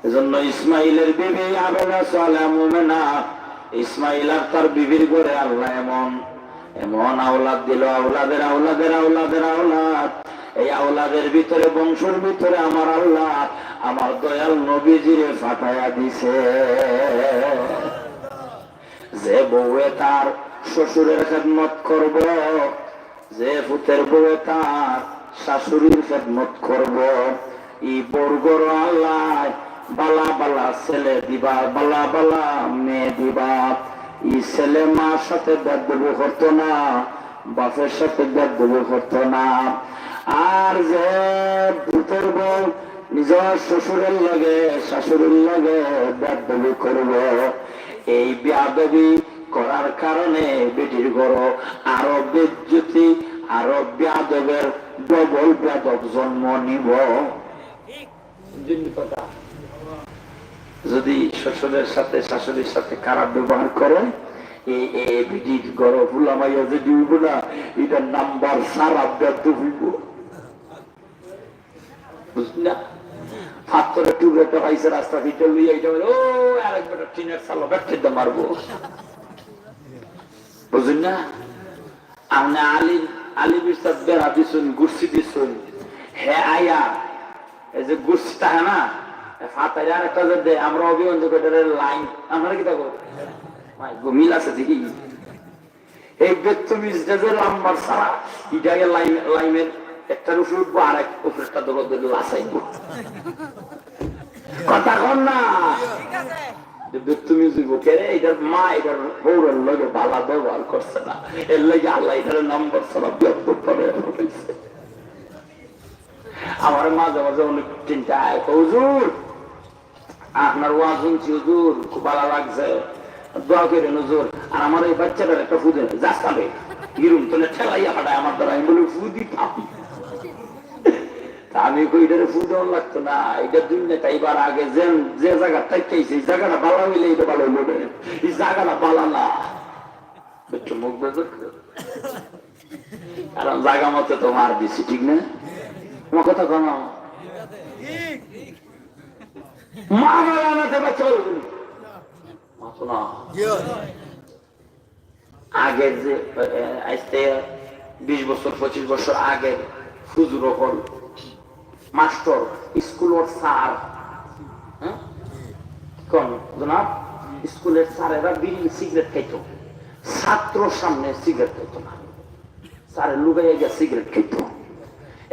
এজন্য ইসমাইলের বিবি আবেলা সালাম মুমিনা, ইসমাইল আর তার বিবির ঘরে আল্লাহ এমন এমন আওলাদ দিল, আওলাদের আওলাদের আওলাদের আওলাদ। এই আওলাদের ভিতরে বংশের ভিতরে আমার আল্লাহ আমার দয়াল নবীজিরে ফাটাইয়া দিছে। যে বউয়ে তার শ্বশুরের খেদমত করব, যে পুতের বউয়ে তার শাশুড়ির খেদমত করব, ই বর্গর আল্লাহ বালা বালা ছেলে দিবা, বালা বালা মেয়ে দিবা। ই ছেলে মার সাথে বেদবি করতো না, বাপের সাথে বেদবি করতো না। আর যে ভূতের বউ নিজের শ্বশুরের লাগে শাশুড়ির লাগে বেদবি করব, এই বেয়াদবি করার কারণে বেটির ঘর আরো বেজ্জতি, আরো বেয়াদবের ডবল বেয়াদব জন্ম নিব। যদি শ্বশুরের সাথে শাশুড়ির সাথে খারাপ ব্যবহার করে, এই বেটির ঘর ফুলামাইয়া যে দিব না, এটা নাম্বার সারা বেদ হইব। বুঝলি না? পাথরের টুকরে টোকাইছে রাস্তা ভিতর লইয়া এটা বলে ও আরেকবার টিনের চালো ব্যক্তিত্ব মারবো, বুঝলি না? আপনি আলী বিশ্বাস বেড়া দিছুন, গুর্সি দিছুন, হে আয়া এই যে গুর্সিটা হ্যাঁ না ফাতাই আর একটা দে আমরা অভিবন্ধ লাইন আমরা কি থাকবো মিল আছে দেখি এই বেতমিজ যে লাম্বার ছাড়া ইটাকে লাইনের একটার উপরে উঠবো আর এক উপরেরটা দৌড় ধরে লাসাইবো, কথা কন না? বেতমিজ রে এটার মা এটার বউরের লগে বালা ব্যবহার করছে না, এর লগে আল্লাহ এটার নাম্বার ছাড়া ব্যর্থ করে ফেলেছে। আমার মাঝে মাঝে অনেক চিন্তা হুজুর আপনার ওয়াজ শুনছি হুজুর খুব ভালো লাগছে, দোয়া করেন হুজুর। আর আমার এই বাচ্চাটার একটা ফুদে যাস খাবে গিরুম তোলে ঠেলাইয়া পাঠায় আমার দ্বারা, আমি বলি ফুদি পাবি। আমি কইটারে ফুদন লাগতো না, এটা দুনিয়াটা এবার আগে যে জায়গা থাকতেছে এই জায়গাটা ভালো হইলে এটা ভালো হইল, এই জায়গাটা ভালো না একটু মুখ বেজর কারণ জায়গা মতো তো মার দিছি, ঠিক না? আমার কথা কন মা বানাতে বাচ্চা না আগের যে আজকে 20 বছর 25 বছর আগের হুজুর হল মাস্টার স্কুল ওর স্যার, হ্যাঁ কোন জনাব স্কুলের স্যারেরা বিড়ি সিগারেট খাইতো, ছাত্রর সামনে সিগারেট খাইতো না, স্যারের লুকাইয়া গিয়ে সিগারেট খাইতো।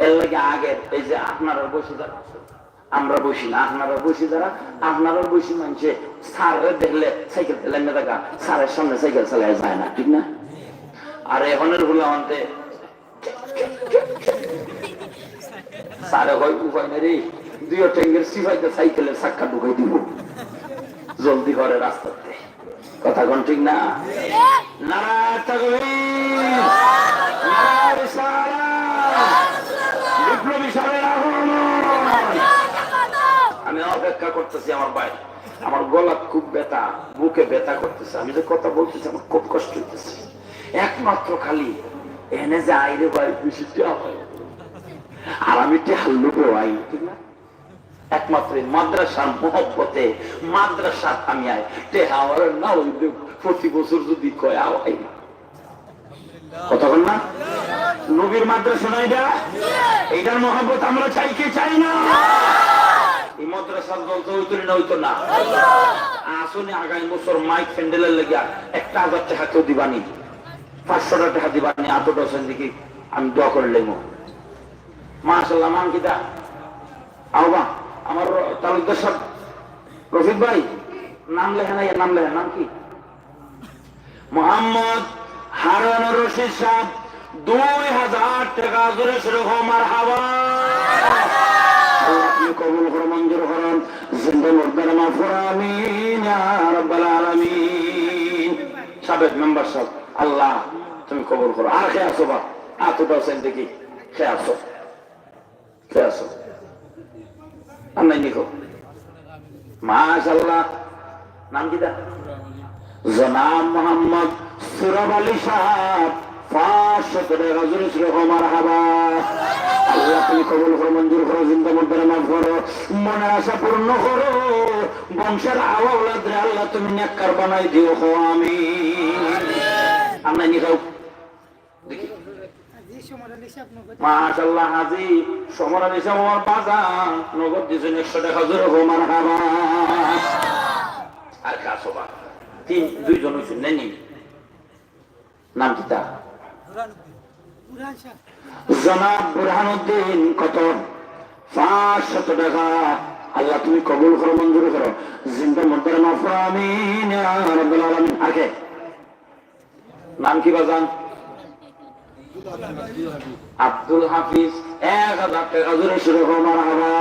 এর লাগে আগের এই যে আপনারা বসে যারা আমরা বসি না, আপনারা বসি যারা আপনারা বসি মানছে স্যারের দেখলে সাইকেল চালাইনা দেখা স্যারের সামনে সাইকেল চালাই যায় না, ঠিক না? আর এখনের হলো আমাদের স্যারে হয় উপায় না রে, দুই ট্যাঙ্গের সিফাইতে সাইকেলের চাক্কা ঢুকাই দিব জলদি করে রাস্তাতে, কথা কোন ঠিক না? নারায়ণ তাকবীর, নারায়ণ রিসালাত, বিপ্লবী সাহেবের আগমন। আমি অপেক্ষা করতেছি আমার ভাই, আমার গলা খুব ব্যথা, বুকে ব্যথা করতেছে, আমি যে কথা বলতেছি আমার খুব কষ্ট হইতেছে। একমাত্র খালি এনে যে আইরে ভাই বেশি হয় আর আমি হাল্লুকে আই, ঠিক না? একমাত্র মাদ্রাসার মহব্বতে মাদ্রাসা আমি আই টেহা আমার না হইলে প্রতি বছর যদি কয় আই কথা বল না? নবীর মাদ্রাসা নয় এটা, এইটার মহব্বত আমরা চাই কি চাই না? এই মাদ্রাসার দল তো হইতো না, হইতো না। আসলে আগামী বছর মাইক প্যান্ডেলের লেগে 1000 টাকা কেউ দিবানি, 500 টাকা দিবানি, এত ডজন দিকে আমি দোয়া করে লেগো মাশাআল্লাহ। মান কিতা আওবা আমার তালুকদার সাহেব রফিক ভাই নাম লেখা নাই, নাম লেখা, নাম কি? মোহাম্মদ হারুন রশিদ সাহেব 2000 টাকা জোরে সেরকম মারহাবা। আপনি কবুল করে মঞ্জুর করেন, জিন্দা মুর্দার মাফুর আমিন ইয়া রাব্বাল আলামিন। সাবেক মেম্বার সাহেব আল্লাহ তুমি কবুল করো। আর খেয়ে আসো বা আতুটা হোসেন দেখি খেয়ে আসো, খেয়ে আসো নাই নিখো মাশাআল্লাহ। নাম কি দা? জনাব মোহাম্মদ সুরাব আলী সাহেব 500 টাকা জোরে সেরকম মারহাবা। আল্লাহ তুমি কবুল করো, মঞ্জুর করো, জিন্দা মুর্দার মাফ করো, মনের আশা পূর্ণ করো, বংশের আওলাদরে আল্লাহ তুমি নেককার বানাই দিও, আমিন। আমরা নিখাও দেখি মাশাআল্লাহ। হাজি সমর আলী সাহেব আমার বাজান নগদ দিয়েছেন 100 টাকা জোরে মারহাবা। আর কাসবা দুইজন হয়েছেন নেনি, নাম কি তার? জনাব বুরহানুদ্দিন কত? 500 টাকা। আল্লাহ তুমি কবুল করো, মঞ্জুর করো, জিন্দা মুর্দার মাফ আমিন ইয়া রাব্বাল আলামিন। আগে নাম কি বাজান? আব্দুল হাফিজ 1000 টাকা জোরে শুরু করো মারহাবা।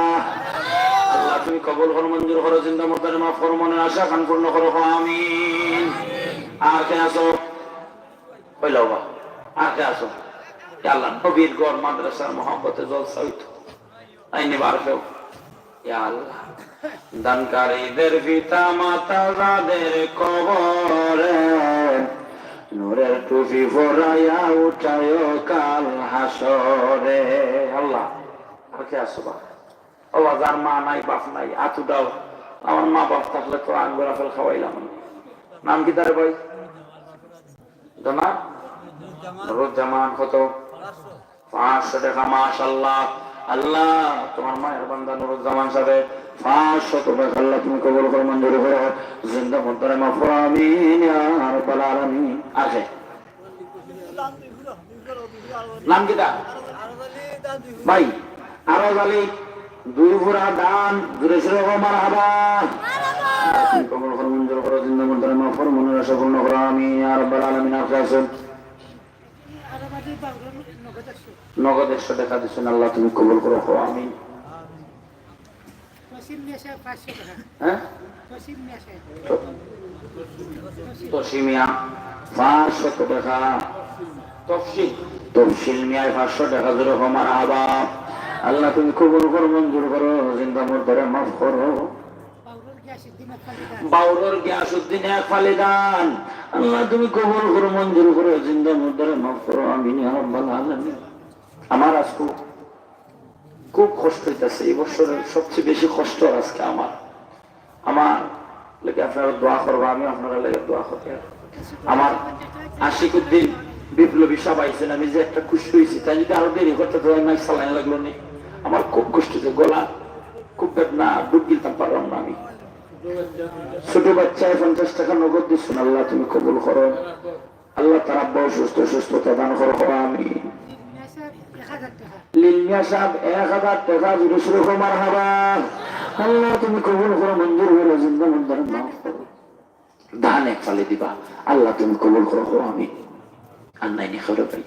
আল্লাহ তুমি কবুল করো, মঞ্জুর করো, জিন্দা মুর্দার মাফ করো, মনের আশা কান পূর্ণ করো, আমিন। আর কে আসো? কইলাও বা আর কে আসো? আল্লাহ নবীর গড় মাদ্রাসার মহব্বতে জলসা হইতো আইনি বারফেও ইয়া আল্লাহ। দানকারীদের পিতা মাতা যাদের কবরে নূরের টুপি পরাইয়া উঠায় কাল হাসরে। আল্লাহ আর কে আসো বা ও যার মা নাই বাপ নাই আতু দাও, আমার মা বাপ থাকলে তো আঙ্গুর আপেল খাওয়াইলাম। নাম কি তার ভাই? নুরুজ্জামান। কত? 500 টাকা। মাশাআল্লাহ। আল্লাহ তোমার মায়ের বান্দা নুরুজ্জামান সাহেব 500 টাকা আল্লাহ তুমি কবুল করো, মঞ্জুর করো, জিন্দা মুদ্দারে মাফুর আমিন ইয়া রাব্বাল আলামিন। আছে নাম কি তার ভাই? আরজ আলী। 2 পুরা দান জুড়ে ছিল মারহাবা। কবুল করো, মঞ্জুর করো, জিন্দা মুদ্দারে মাফুর মনের আশা পূর্ণ করো আমিন ইয়া রাব্বাল আলামিন। আপনি আছেন নগদ 100 টাকা দিচ্ছেন, আল্লাহ তুমি কবুল করো আমিন। তসিমিয়া 500 টাকা। তফসিল মিয়ায় 500 টাকা জোরে মারহাবা। আল্লাহ তুমি কবুল করো, মঞ্জুর করো, জিন্দা মুর্দারে মাফ করো। বাউরর গিয়াসউদ্দিন এক ফালি দান, আল্লাহ তুমি কবুল করো, মঞ্জুর করো, জিন্দা মুর্দারে মাফ করো আমিন ইয়া রাব্বাল আলামিন। আমার আজকে খুব কষ্ট হইতেছে, এই বছরের সবচেয়ে বেশি কষ্ট আজকে আমার লেগে আপনারা দোয়া করবো, আমি আপনারা লেগে দোয়া করবো। আমার আশিকুদ্দিন বিপ্লবী সব আইছেন, আমি যে একটা খুশি হয়েছি, তাই যদি আরো দেরি করতে তো সালাইন লাগলো নি। আমার খুব কষ্ট হচ্ছে, গলা খুব বেদনা, ডুব গিলতাম পারলাম না। আমি ছোট বাচ্চায় 50 টাকা নগদ দিচ্ছেন, আল্লাহ তুমি কবুল করো। আল্লাহ তার আব্বা সুস্থতা দান করো আমি। লিলমিয়া সাহেব 1000 টাকা জুড়ে শুরু করো মারহাবা। আল্লাহ তুমি কবুল করো, মঞ্জুর করো, জিন্দা মুর্দারে মাফ করো। ধান এক ফালে দিবা, আল্লাহ তুমি কবুল করো আমি। আর নাই নি খবর ভাই,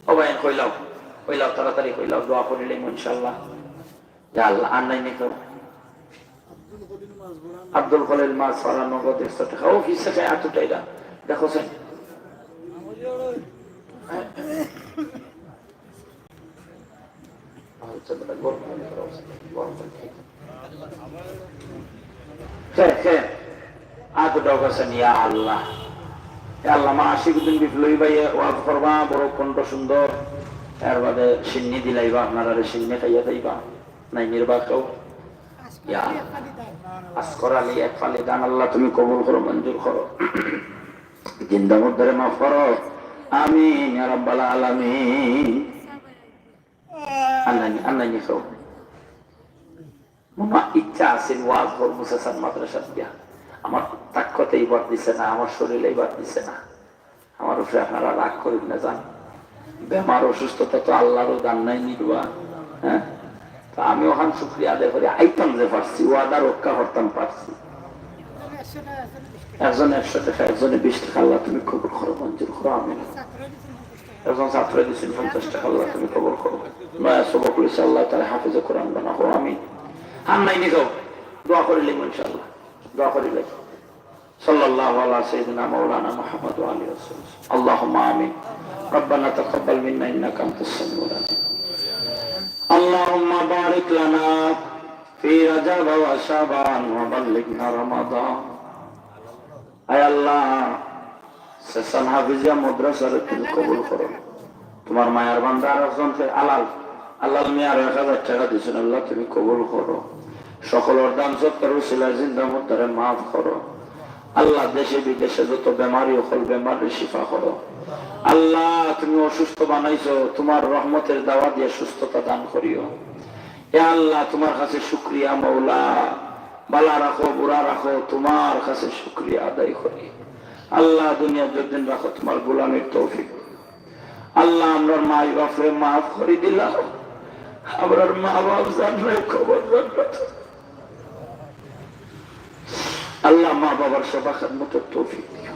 ও ভাই কইলাও তাড়াতাড়ি কইলাও, দোয়া করিলে ইনশাআল্লাহ। ইয়া আল্লাহ। আর নাই নি খবর আব্দুল খলিল মাছ ফালা নগদ 100 টাকা। ও কিসে চাই এতটাই না দেখো স্যার। সুন্দর এর বাদে সিন্নি দিলাইবা, আপনারা সিন্নি খাইয়া দিবা নাই নির্বাচক। আসকর আলী এক ফালি দান, আল্লাহ তুমি কবুল করো, মঞ্জুর করো, জিন্দা মুর্দারে মাফ করো আমিন ইয়া রাব্বাল আলামিন। আল্লাহ নিখো মামা ইচ্ছা আছে ওয়াজ করব মুসাসান মাদ্রাসা দিয়া, আমার তাকতে এইবার দিছে না, আমার শরীরে এইবার দিছে না। আমার উপরে আপনারা রাগ করেন না, জান বেমার অসুস্থতা তো আল্লাহরও দান নাই নির্বা। হ্যাঁ, তো আমি ওখান শুক্রিয়া আদায় করি, আইতাম যে পারছি, ওয়াদা রক্ষা করতাম পারছি। একজন 100 টাকা, একজনে 20 টাকা, আল্লাহ তুমি কবুল করো, মঞ্জুর করো আমিন। একজন ছাত্র দিচ্ছেন 50 টাকা, আল্লাহ তুমি কবুল করো। নয়া সবক করেছে, আল্লাহ তাআলা হাফেজে কোরআন বানাও আমিন। আর নাই নি যাও, দোয়া করিলে ইনশাআল্লাহ, দোয়া করিলে সাল্লাল্লাহু আলা সাইয়্যিদিনা মাওলানা মুহাম্মদ ওয়া আলিহি ওয়াসাল্লাম। আল্লাহুম্মা আমিন। রব্বানা তাকাব্বাল মিন্না ইন্নাকা আনতাস সামিউল আলিম। আল্লাহুম্মা বারিক লানা ফি রাজাব ওয়া শাবান ওয়া বাল্লিগনা রমাদান। আয় আল্লাহ, সেশন হাফিজিয়া মাদ্রাসার তুমি কবুল করো। তোমার মায়ের বান্দা আরেকজন আলাল মিয়ার 1000 টাকা দিয়েছেন, আল্লাহ তুমি কবুল করো। সকলের দান সত্তর উসিলা জিন্দা মুর্দারে মাফ করো। আল্লাহ দেশে বিদেশে যত বেমারি হল বেমারি শিফা করো। আল্লাহ তুমি অসুস্থ বানাইছো, তোমার রহমতের দাওয়া দিয়ে সুস্থতা দান করিও। এ আল্লাহ তোমার কাছে শুকরিয়া মওলা, বালা রাখো বুড়া রাখো, তোমার কাছে শুকরিয়া আদায় করি। আল্লাহ দুনিয়া যতদিন রাখো তোমার গোলামের তৌফিক। আল্লাহ আমরার মা বাপরে মাফ করে দিলাম, আমরার মা বাপ জানলে খবর জানবে। আল্লাহ মা বাবার সেবা খেদমতের তৌফিক দিও,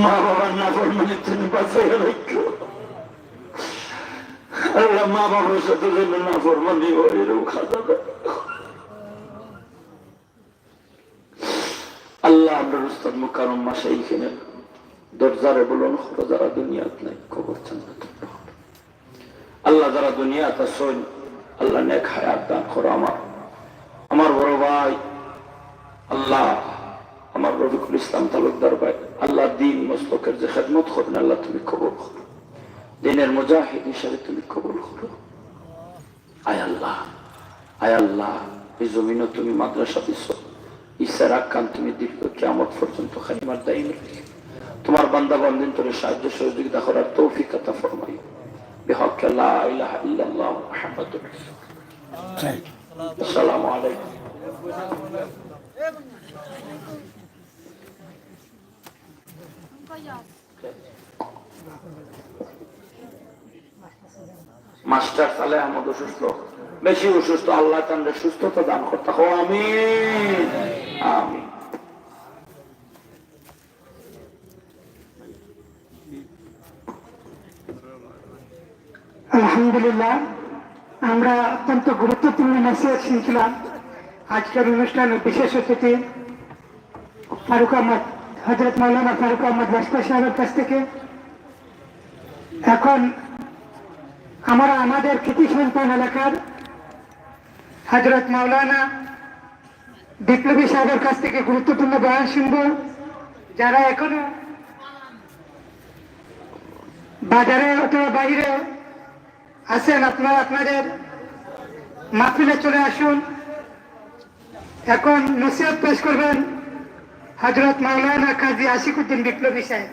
মা বাবার নাফরমানি তুমি বাঁচাই রাখো। আল্লাহ মা বাবার সাথে যেন নাফরমানি হয় এরকম খাজা দেয়। আল্লাহ আমরা উস্তাদ মুকাররম মাশাইখিনে দরজারে বলুন যারা দুনিয়াত নাই কবর জান্নাত। আল্লাহ যারা দুনিয়াতে আছেন আল্লাহ নেক হায়াত দান করো। আমার বড় ভাই আল্লাহ আমার রফিকুল ইসলাম তালুকদার ভাই, আল্লাহ দিন মসলকের যে খেদমত করেন আল্লাহ তুমি কবুল করো, দিনের মুজাহিদ হিসাবে তুমি কবুল করো। আয় আল্লাহ আয় আল্লাহ, এই জমিনও তুমি মাদ্রাসা দিচ্ছ, ইচ্ছা রাখান তুমি দীর্ঘ কিয়ামত পর্যন্ত খালিমার দায়ী রেখে তোমার বান্দা বান্দিন তোর সাহায্য সহযোগিতা করার তৌফিক আতা ফরমাই। বিহক লা ইলাহা ইল্লাল্লাহ মুহাম্মাদুর রাসূলুল্লাহ। আসসালামু আলাইকুম। মাস্টার সালে আহমদ অসুস্থ, বেশি অসুস্থ, আল্লাহ তাদের সুস্থতা দান করতে হবে। আমিন আমিন। আলহামদুলিল্লাহ, আমরা অত্যন্ত গুরুত্বপূর্ণ নসিহত শুনছিলাম। আজকের অনুষ্ঠানের বিশেষ অতিথি ফারুক আহমদ, হযরত মাওলানা ফারুক আহমদ লস্কর সাহেবের কাছ থেকে। এখন আমরা আমাদের কৃতি সন্তান এলাকার হযরত মাওলানা বিপ্লবী সাহেবের কাছ থেকে গুরুত্বপূর্ণ বয়ান শুনব। যারা এখনো বাজারে অথবা বাইরে আছেন, আপনারা আপনাদের মাহফিলে চলে আসুন। এখন নসিহত পেশ করবেন হযরত মাওলানা কাজী আশিকুদ্দিন বিপ্লবী সাহেব।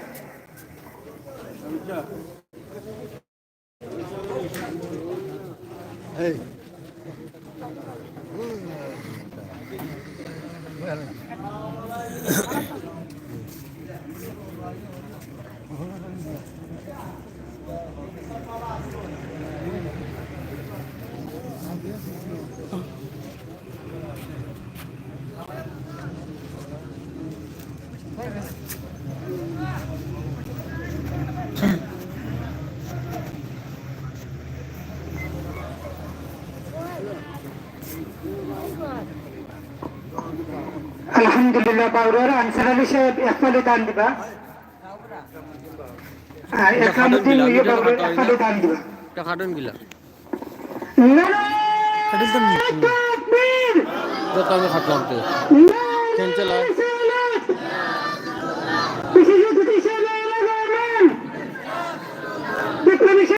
আলহামদুলিল্লাহ, বাউরার আনসার আলী সাহেব একফালে দান দিবা, আর একামুদ্দিন একফালে দান দিবা। নারায়ে তাকবীর, যত আমি খাটলাম তো নারায়ে রিসালাত,